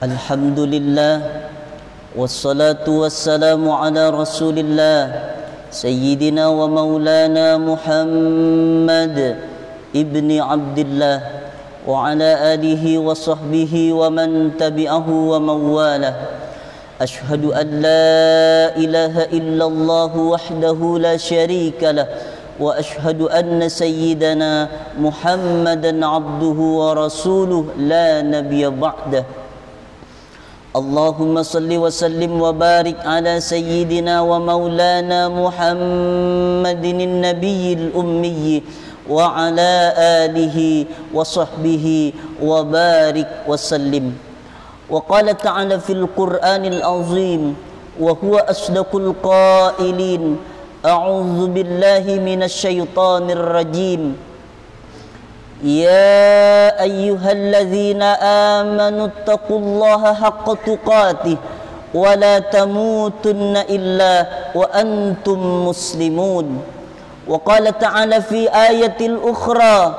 Alhamdulillah, wassalatu wassalamu ala rasulillah Sayyidina wa maulana Muhammad ibni Abdillah wa ala alihi wa sahbihi wa man tabi'ahu wa mawalah. Ashhadu an la ilaha illallah wahdahu la syarika lah wa ashhadu anna sayyidana Muhammadan abduhu wa rasuluh la nabiyya ba'dah. Allahumma salli wa sallim wa barik ala sayyidina wa maulana Muhammadin nabiyil ummi wa ala alihi wa sahbihi wa barik wa sallim. Wa qala ta'ala fil Qur'anil azim wa huwa asdaqul qailin, a'udzu billahi minasy syaithanir rajim. Ya ayyuhalladzina amanu taqullaha haqqa tuqatih wa la tamutunna illa wa antum muslimun. Wa qala ta'ala fi ayatil ukhra,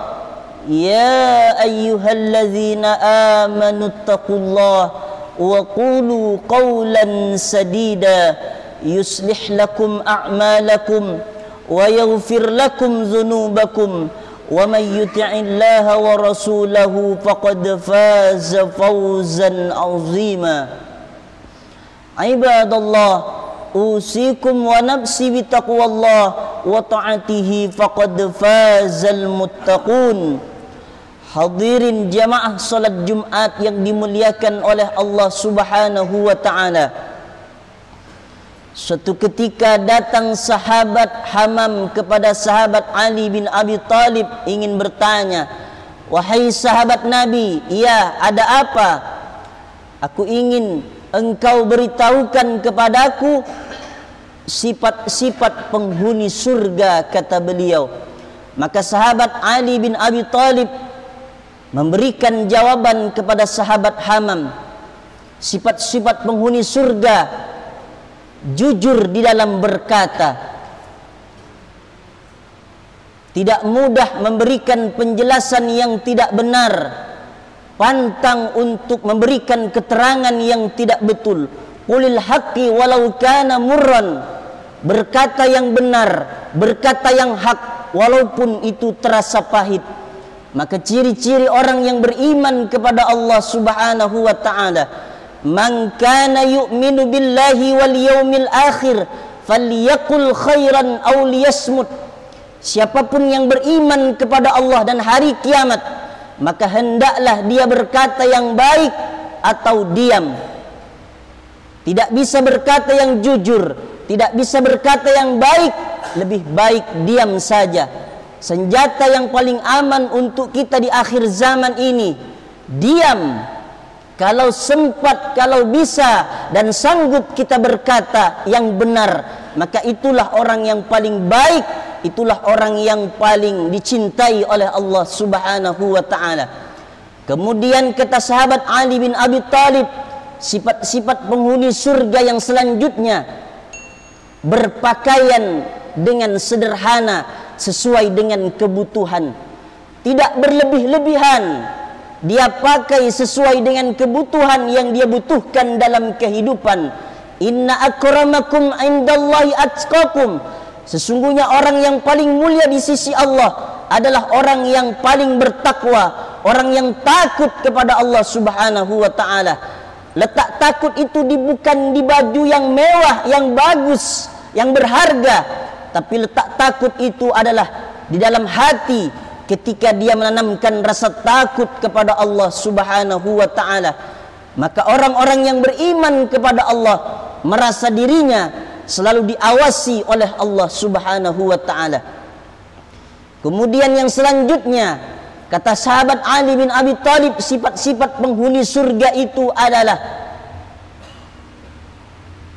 ya ayyuhalladzina amanu taqullaha wa qulu qawlan sadida yuslih lakum a'malakum wa yaghfir lakum dhunubakum wa may yuti'illaha wa rasulahu faqad faza fawzan 'azima. Ibadallah, usikum wa nafsi bi taqwallah wa ta'atihi faqad fazal muttaqun. Hadirin jamaah salat Jumat yang dimuliakan oleh Allah Subhanahu wa taala. Suatu ketika datang sahabat Hamam kepada sahabat Ali bin Abi Talib ingin bertanya, wahai sahabat Nabi, ya ada apa? Aku ingin engkau beritahukan kepadaku sifat-sifat penghuni surga, kata beliau. Maka sahabat Ali bin Abi Talib memberikan jawaban kepada sahabat Hamam. Sifat-sifat penghuni surga: jujur di dalam berkata, tidak mudah memberikan penjelasan yang tidak benar, pantang untuk memberikan keterangan yang tidak betul. Qulil haqqi walau kana murran, berkata yang benar, berkata yang hak walaupun itu terasa pahit. Maka ciri-ciri orang yang beriman kepada Allah Subhanahu wa taala: man kana yu'minu billahi wal yawmil akhir falyaqul khairan aw liyasmut. Siapapun yang beriman kepada Allah dan hari kiamat, maka hendaklah dia berkata yang baik atau diam. Tidak bisa berkata yang jujur, tidak bisa berkata yang baik, lebih baik diam saja. Senjata yang paling aman untuk kita di akhir zaman ini, diam. Kalau sempat, kalau bisa dan sanggup kita berkata yang benar, maka itulah orang yang paling baik, itulah orang yang paling dicintai oleh Allah Subhanahu wa taala. Kemudian kata sahabat Ali bin Abi Talib, sifat-sifat penghuni surga yang selanjutnya: berpakaian dengan sederhana sesuai dengan kebutuhan, tidak berlebih-lebihan. Dia pakai sesuai dengan kebutuhan yang dia butuhkan dalam kehidupan. Inna akramakum indallahi atqakum. Sesungguhnya orang yang paling mulia di sisi Allah adalah orang yang paling bertakwa, orang yang takut kepada Allah Subhanahu wa taala. Letak takut itu bukan di baju yang mewah, yang bagus, yang berharga, tapi letak takut itu adalah di dalam hati, ketika dia menanamkan rasa takut kepada Allah Subhanahu wa taala. Maka orang-orang yang beriman kepada Allah merasa dirinya selalu diawasi oleh Allah Subhanahu wa taala. Kemudian yang selanjutnya, kata sahabat Ali bin Abi Talib, sifat-sifat penghuni surga itu adalah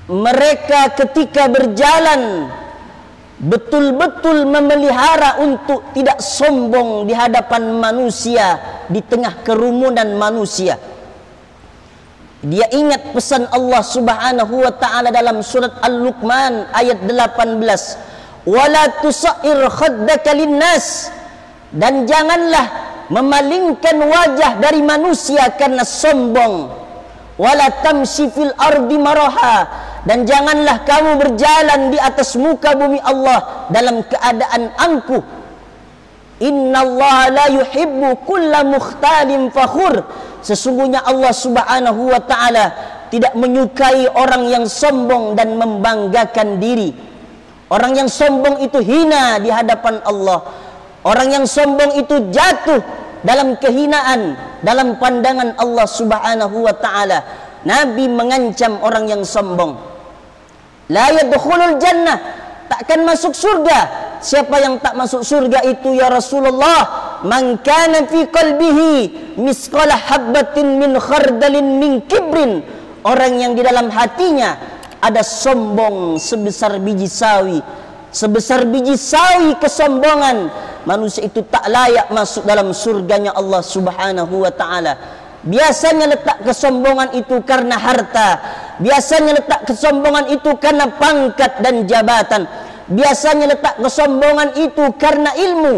mereka ketika berjalan betul-betul memelihara untuk tidak sombong di hadapan manusia, di tengah kerumunan manusia. Dia ingat pesan Allah Subhanahu wa taala dalam surat Al-Luqman ayat 18, "Wala tusair khaddaka linnas," dan janganlah memalingkan wajah dari manusia karena sombong. wala tamshi fil ardi maraha, dan janganlah kamu berjalan di atas muka bumi Allah dalam keadaan angkuh. Innallaha la yuhibbu kulla mukhtalin fakhur. Sesungguhnya Allah Subhanahu wa taala tidak menyukai orang yang sombong dan membanggakan diri. Orang yang sombong itu hina di hadapan Allah. Orang yang sombong itu jatuh dalam kehinaan dalam pandangan Allah Subhanahu wa taala. Nabi mengancam orang yang sombong. La yadkhulul jannah, takkan masuk surga. Siapa yang tak masuk surga itu ya Rasulullah? Man kana fi qalbihi misqala habbatin min khardalin min kibrin. Orang yang di dalam hatinya ada sombong sebesar biji sawi. Sebesar biji sawi kesombongan, manusia itu tak layak masuk dalam surganya Allah Subhanahu wa taala. Biasanya letak kesombongan itu karena harta. Biasanya letak kesombongan itu karena pangkat dan jabatan. Biasanya letak kesombongan itu karena ilmu.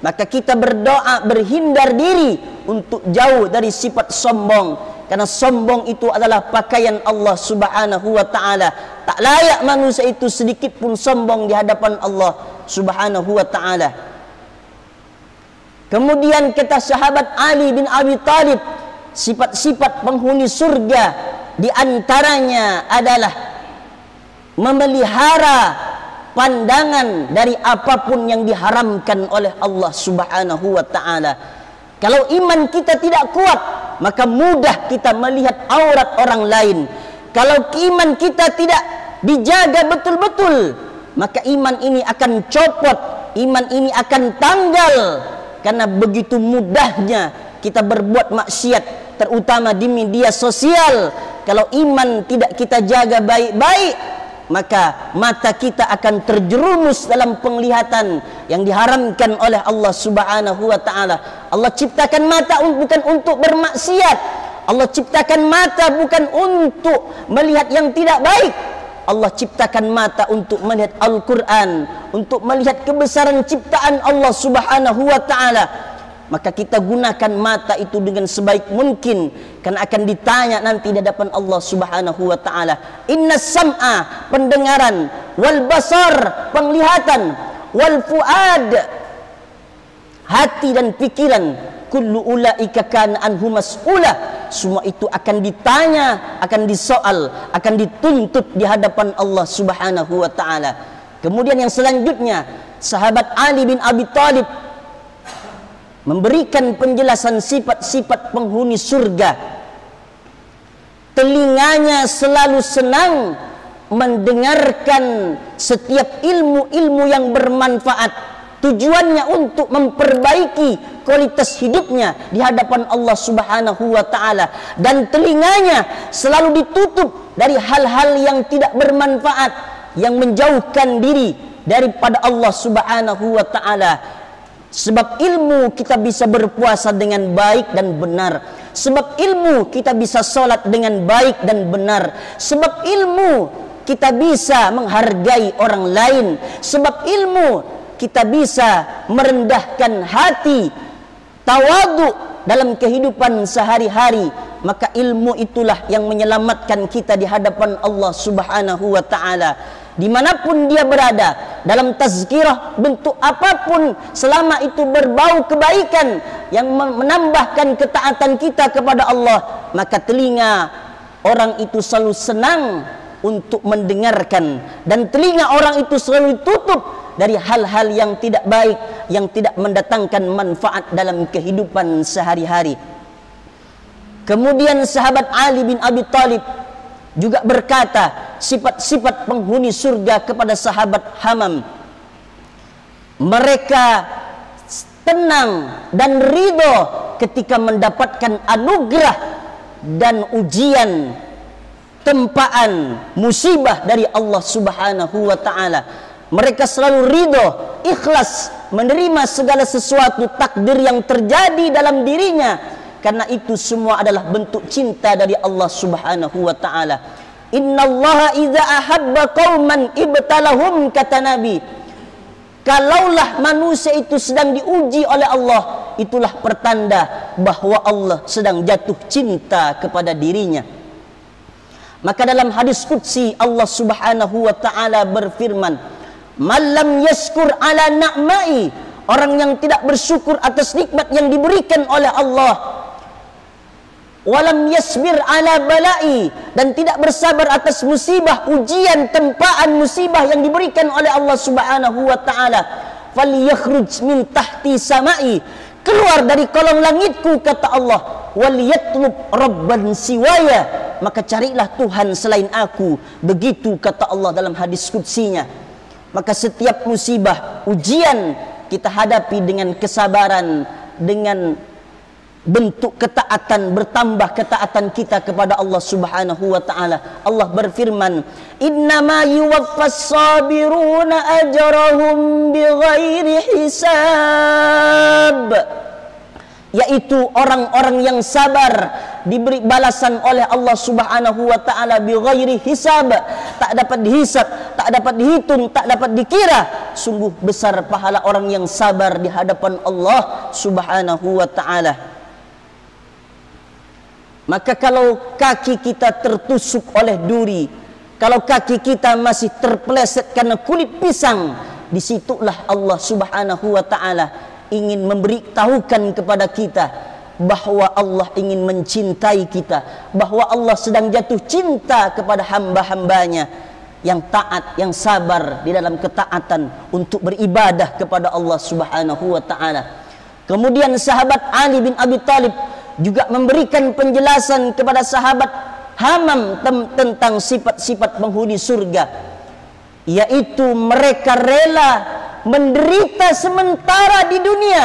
Maka kita berdoa berhindar diri untuk jauh dari sifat sombong, karena sombong itu adalah pakaian Allah Subhanahu wa taala. Tak layak manusia itu sedikit pun sombong di hadapan Allah Subhanahu wa taala. Kemudian kata sahabat Ali bin Abi Thalib, sifat-sifat penghuni surga di antaranya adalah memelihara pandangan dari apapun yang diharamkan oleh Allah Subhanahu wa taala. Kalau iman kita tidak kuat, maka mudah kita melihat aurat orang lain. Kalau iman kita tidak dijaga betul-betul, maka iman ini akan copot, iman ini akan tanggal, karena begitu mudahnya kita berbuat maksiat, terutama di media sosial. Kalau iman tidak kita jaga baik-baik, maka mata kita akan terjerumus dalam penglihatan yang diharamkan oleh Allah Subhanahu wa taala. Allah ciptakan mata bukan untuk bermaksiat. Allah ciptakan mata bukan untuk melihat yang tidak baik. Allah ciptakan mata untuk melihat Al-Quran, untuk melihat kebesaran ciptaan Allah Subhanahu wa taala. Maka kita gunakan mata itu dengan sebaik mungkin, karena akan ditanya nanti di hadapan Allah Subhanahu wa taala. Innas sam'a, pendengaran, wal basar, penglihatan, wal fuad, hati dan pikiran, kullu ulaika kana anhu mas'ula. Semua itu akan ditanya, akan disoal, akan dituntut di hadapan Allah Subhanahu wa taala. Kemudian yang selanjutnya, sahabat Ali bin Abi Thalib memberikan penjelasan sifat-sifat penghuni surga. Telinganya selalu senang mendengarkan setiap ilmu-ilmu yang bermanfaat. Tujuannya untuk memperbaiki kualitas hidupnya di hadapan Allah Subhanahu wa taala. Dan telinganya selalu ditutup dari hal-hal yang tidak bermanfaat, yang menjauhkan diri daripada Allah Subhanahu wa taala. Sebab ilmu kita bisa berpuasa dengan baik dan benar. Sebab ilmu kita bisa sholat dengan baik dan benar. Sebab ilmu kita bisa menghargai orang lain. Sebab ilmu kita bisa merendahkan hati, tawadu dalam kehidupan sehari-hari. Maka ilmu itulah yang menyelamatkan kita di hadapan Allah Subhanahu wa ta'ala. Dimanapun dia berada, dalam tazkirah bentuk apapun, selama itu berbau kebaikan yang menambahkan ketaatan kita kepada Allah, maka telinga orang itu selalu senang untuk mendengarkan, dan telinga orang itu selalu ditutup dari hal-hal yang tidak baik, yang tidak mendatangkan manfaat dalam kehidupan sehari-hari. Kemudian sahabat Ali bin Abi Thalib juga berkata sifat-sifat penghuni surga kepada sahabat Hamam. Mereka tenang dan ridho ketika mendapatkan anugerah dan ujian, tempaan, musibah dari Allah Subhanahu wa ta'ala. Mereka selalu ridho, ikhlas menerima segala sesuatu takdir yang terjadi dalam dirinya, karena itu semua adalah bentuk cinta dari Allah Subhanahu wa ta'ala. Innallaha idza ahabba qauman ibtalahum, kata Nabi. Kalaulah manusia itu sedang diuji oleh Allah, itulah pertanda bahwa Allah sedang jatuh cinta kepada dirinya. Maka dalam hadis qudsi Allah Subhanahu wa taala berfirman, "Man lam yashkur ala na'mai," orang yang tidak bersyukur atas nikmat yang diberikan oleh Allah, walam yasbir ala balai, dan tidak bersabar atas musibah, ujian, tempaan musibah yang diberikan oleh Allah Subhanahu wa taala, falyakhruj min tahti samai, keluar dari kolong langitku, kata Allah, wal yatlub rabban siwaya, maka carilah Tuhan selain aku. Begitu kata Allah dalam hadis qudsinya. Maka setiap musibah, ujian kita hadapi dengan kesabaran, dengan bentuk ketaatan, bertambah ketaatan kita kepada Allah Subhanahu wa taala. Allah berfirman, "Innama yuwaffas sabiruna ajrahum bighairi hisab." Yaitu orang-orang yang sabar diberi balasan oleh Allah Subhanahu wa taala bighairi hisab, tak dapat dihisab, tak dapat dihitung, tak dapat dikira. Sungguh besar pahala orang yang sabar di hadapan Allah Subhanahu wa taala. Maka kalau kaki kita tertusuk oleh duri, kalau kaki kita masih terpeleset karena kulit pisang, disitulah Allah Subhanahu wa taala ingin memberitahukan kepada kita bahwa Allah ingin mencintai kita, bahwa Allah sedang jatuh cinta kepada hamba-hambanya yang taat, yang sabar di dalam ketaatan untuk beribadah kepada Allah Subhanahu wa taala. Kemudian sahabat Ali bin Abi Thalib juga memberikan penjelasan kepada sahabat Hamam tentang sifat-sifat penghuni surga, yaitu mereka rela menderita sementara di dunia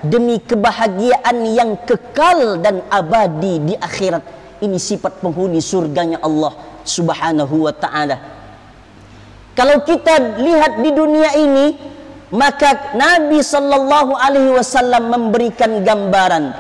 demi kebahagiaan yang kekal dan abadi di akhirat. Ini sifat penghuni surganya Allah Subhanahu wa taala. Kalau kita lihat di dunia ini, maka Nabi sallallahu alaihi wasallam memberikan gambaran,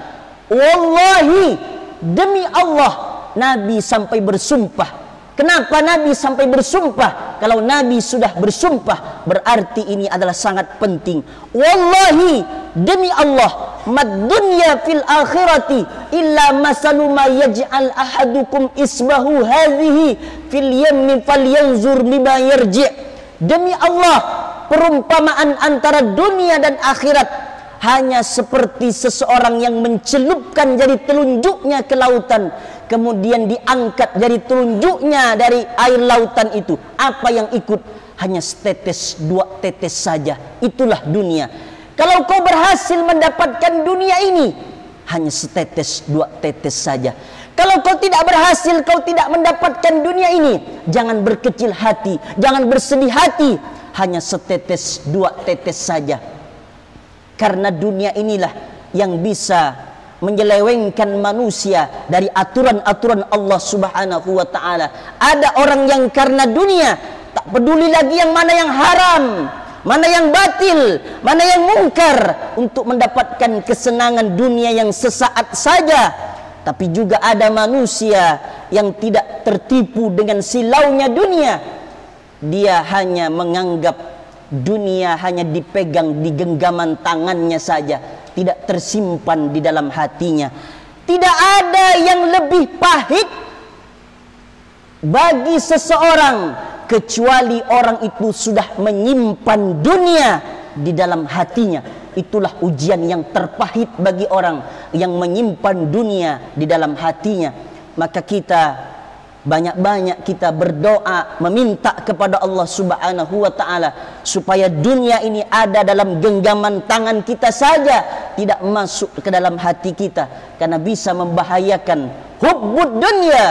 wallahi, demi Allah, Nabi sampai bersumpah. Kenapa Nabi sampai bersumpah? Kalau Nabi sudah bersumpah, berarti ini adalah sangat penting. Wallahi, demi Allah, mad dunya fil akhirati illa masalu ma yaj'al ahadukum isbahu hadhihi fil yammi falyanzur bima yarji'. Demi Allah, perumpamaan antara dunia dan akhirat hanya seperti seseorang yang mencelupkan jari telunjuknya ke lautan, kemudian diangkat jari telunjuknya dari air lautan itu. Apa yang ikut? Hanya setetes, dua tetes saja. Itulah dunia. Kalau kau berhasil mendapatkan dunia ini, hanya setetes, dua tetes saja. Kalau kau tidak berhasil, kau tidak mendapatkan dunia ini, jangan berkecil hati, jangan bersedih hati. Hanya setetes, dua tetes saja. Karena dunia inilah yang bisa menyelewengkan manusia dari aturan-aturan Allah Subhanahu wa taala. Ada orang yang karena dunia tak peduli lagi yang mana yang haram, mana yang batil, mana yang mungkar, untuk mendapatkan kesenangan dunia yang sesaat saja. Tapi juga ada manusia yang tidak tertipu dengan silaunya dunia. Dia hanya menganggap dunia hanya dipegang di genggaman tangannya saja, tidak tersimpan di dalam hatinya. Tidak ada yang lebih pahit bagi seseorang kecuali orang itu sudah menyimpan dunia di dalam hatinya. Itulah ujian yang terpahit bagi orang yang menyimpan dunia di dalam hatinya. Maka kita banyak-banyak kita berdoa meminta kepada Allah Subhanahu wa taala supaya dunia ini ada dalam genggaman tangan kita saja, tidak masuk ke dalam hati kita, karena bisa membahayakan hubbud dunya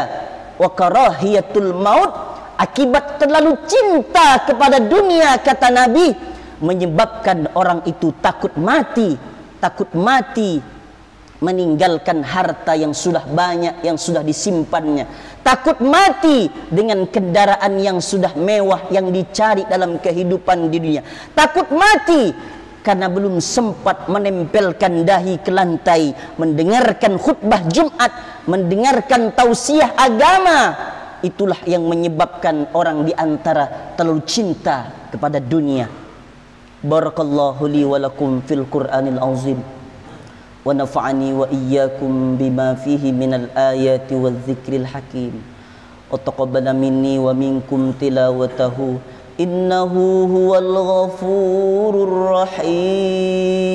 wa karahiyatul maut. Akibat terlalu cinta kepada dunia, kata Nabi, menyebabkan orang itu takut mati meninggalkan harta yang sudah banyak, yang sudah disimpannya. Takut mati dengan kendaraan yang sudah mewah yang dicari dalam kehidupan di dunia. Takut mati karena belum sempat menempelkan dahi ke lantai, mendengarkan khutbah Jumat, mendengarkan tausiah agama. Itulah yang menyebabkan orang di antara terlalu cinta kepada dunia. Barakallahu li wa lakum fil Qur'anil azim. ونفعني وإياكم بما فيه من الآيات والذكر الحكيم wa taqabbal minni wa minkum tilawatahu innahu huwal ghafurur rahim.